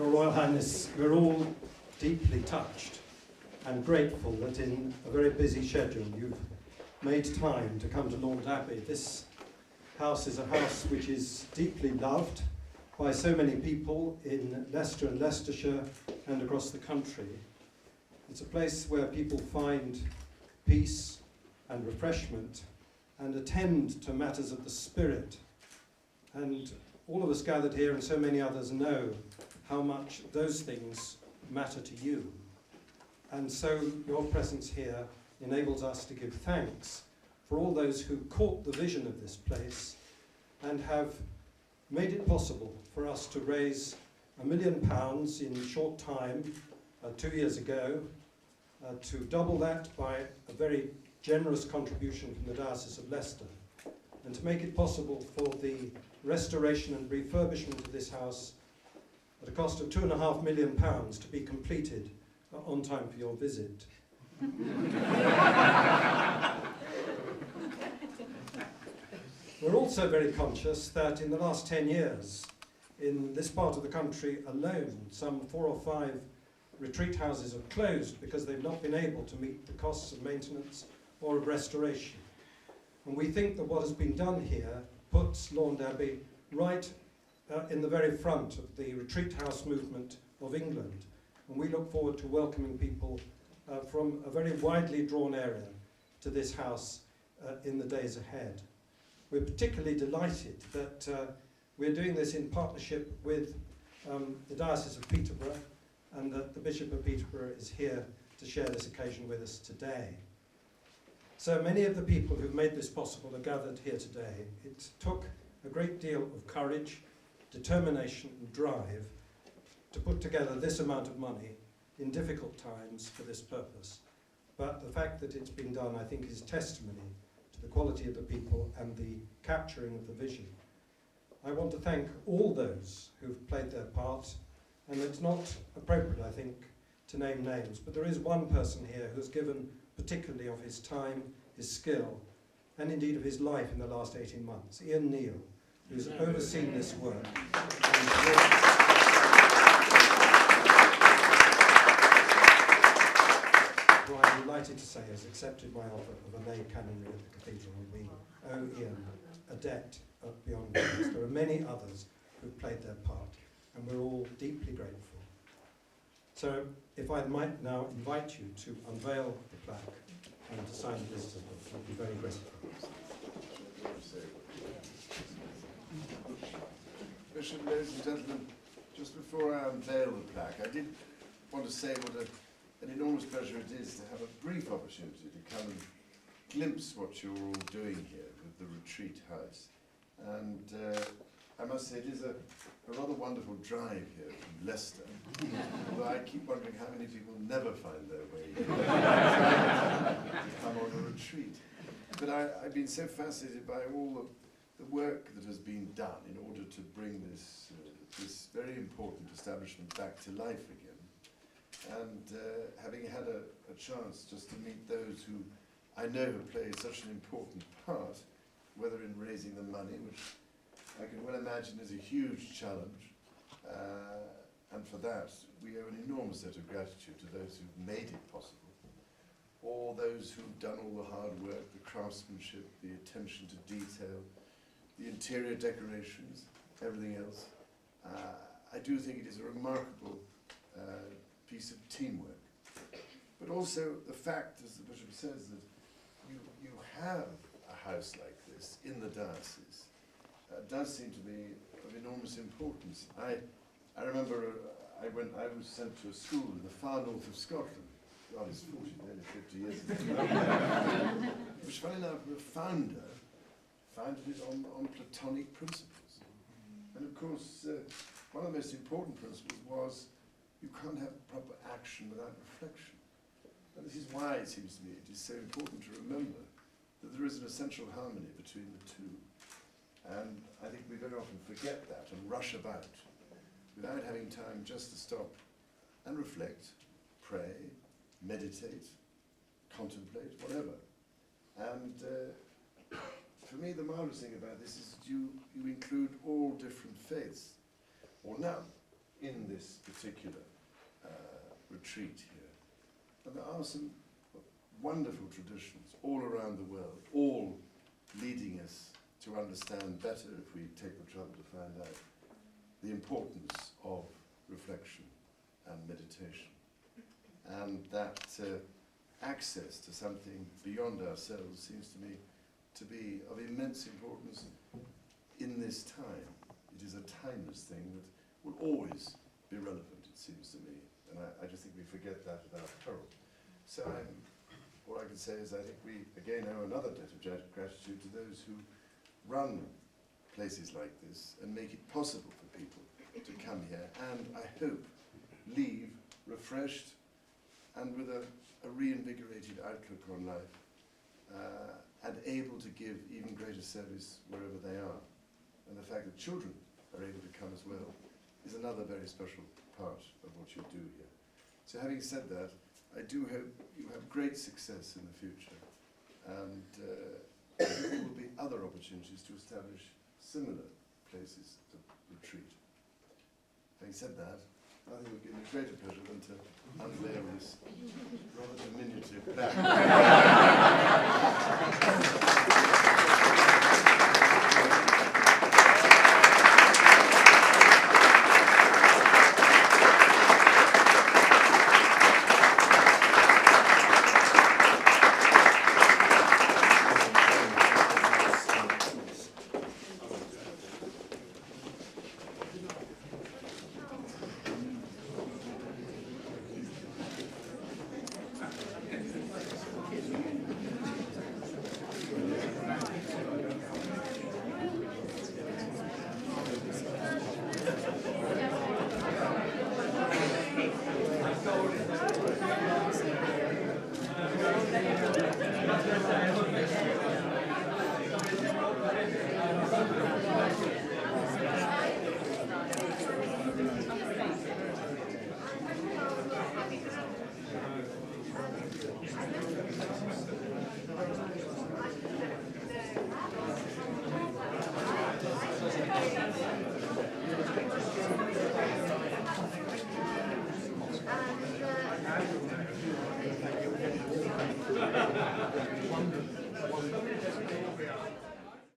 Your Royal Highness, we're all deeply touched and grateful that in a very busy schedule you've made time to come to Launde Abbey. This house is a house which is deeply loved by so many people in Leicester and Leicestershire and across the country. It's a place where people find peace and refreshment and attend to matters of the spirit. And all of us gathered here and so many others know how much those things matter to you. And so your presence here enables us to give thanks for all those who caught the vision of this place and have made it possible for us to raise £1 million in short time, 2 years ago, to double that by a very generous contribution from the Diocese of Leicester, and to make it possible for the restoration and refurbishment of this house at a cost of £2.5 million to be completed on time for your visit. We're also very conscious that in the last 10 years, in this part of the country alone, some 4 or 5 retreat houses have closed because they've not been able to meet the costs of maintenance or of restoration. And we think that what has been done here puts Launde Abbey right in the very front of the retreat house movement of England. And we look forward to welcoming people from a very widely drawn area to this house in the days ahead. We're particularly delighted that we're doing this in partnership with the Diocese of Peterborough, and that the Bishop of Peterborough is here to share this occasion with us today. So many of the people who've made this possible are gathered here today. It took a great deal of courage, determination and drive to put together this amount of money in difficult times for this purpose. But the fact that it's been done, I think, is testimony to the quality of the people and the capturing of the vision. I want to thank all those who've played their part, and it's not appropriate, I think, to name names, but there is one person here who's given particularly of his time, his skill, and indeed of his life in the last 18 months, Ian Neal, who's overseen this work. Who I'm delighted to say has accepted my offer of a lay canonry at the cathedral, and we owe Ian a debt beyond words. There are many others who've played their part, and we're all deeply grateful. So, if I might now invite you to unveil the plaque and to sign the visitor book, I'd be very grateful. Bishop, ladies and gentlemen, just before I unveil the plaque, I did want to say what an enormous pleasure it is to have a brief opportunity to come and glimpse what you're all doing here with the retreat house. And I must say it is a rather wonderful drive here from Leicester, although I keep wondering how many people never find their way here to come on a retreat. But I've been so fascinated by all the work that has been done in order to bring this very important establishment back to life again. And having had a chance just to meet those who I know have played such an important part, whether in raising the money, which I can well imagine is a huge challenge, and for that we owe an enormous debt of gratitude to those who've made it possible, or those who've done all the hard work, the craftsmanship, the attention to detail, the interior decorations, everything else. I do think it is a remarkable piece of teamwork. But also the fact, as the Bishop says, that you have a house like this in the diocese does seem to be of enormous importance. I remember I was sent to a school in the far north of Scotland. God, it's 40, nearly 50 years ago. Which, funny enough, the founder founded it on Platonic principles. And of course, one of the most important principles was you can't have proper action without reflection. And this is why it seems to me it is so important to remember that there is an essential harmony between the two. And I think we very often forget that and rush about without having time just to stop and reflect, pray, meditate, contemplate, whatever. And for me, the marvelous thing about this is that you include all different faiths, or none, in this particular retreat here. And there are some wonderful traditions all around the world, all leading us to understand better, if we take the trouble to find out, the importance of reflection and meditation. And that access to something beyond ourselves seems to me to be of immense importance in this time. It is a timeless thing that will always be relevant, it seems to me. And I just think we forget that at our peril. So all I can say is I think we, again, owe another debt of gratitude to those who run places like this and make it possible for people to come here and, I hope, leave refreshed and with a reinvigorated outlook on life and able to give even greater service wherever they are. And the fact that children are able to come as well is another very special part of what you do here. So having said that, I do hope you have great success in the future, and there will be other opportunities to establish similar places to retreat. Having said that, nothing would give me greater pleasure than to unveil this rather diminutive plaque.